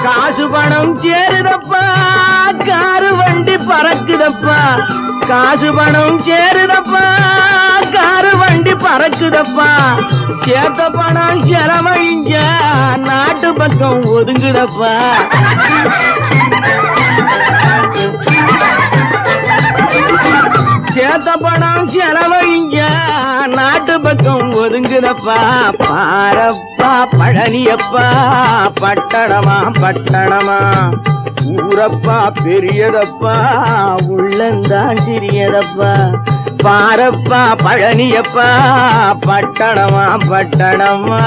காசு பணம் சேருதப்பா காரு வண்டி பறக்குதப்பா காசு பணம் சேருதப்பா காரு வண்டி பறக்குதப்பா சேத்த பணம் செலவழிங்க நாட்டு பக்கம் ஒதுங்குதப்பா சேத்த பணம் செலவழிங்க நாட்டு பக்கம் ஒதுங்குதப்பா பாரப்பா பழனியப்பா பட்டணமா பட்டணமா ஊரப்பா பெரியதப்பா உள்ளந்தான் சிறியதப்பா பாரப்பா பழனியப்பா பட்டணமா பட்டணமா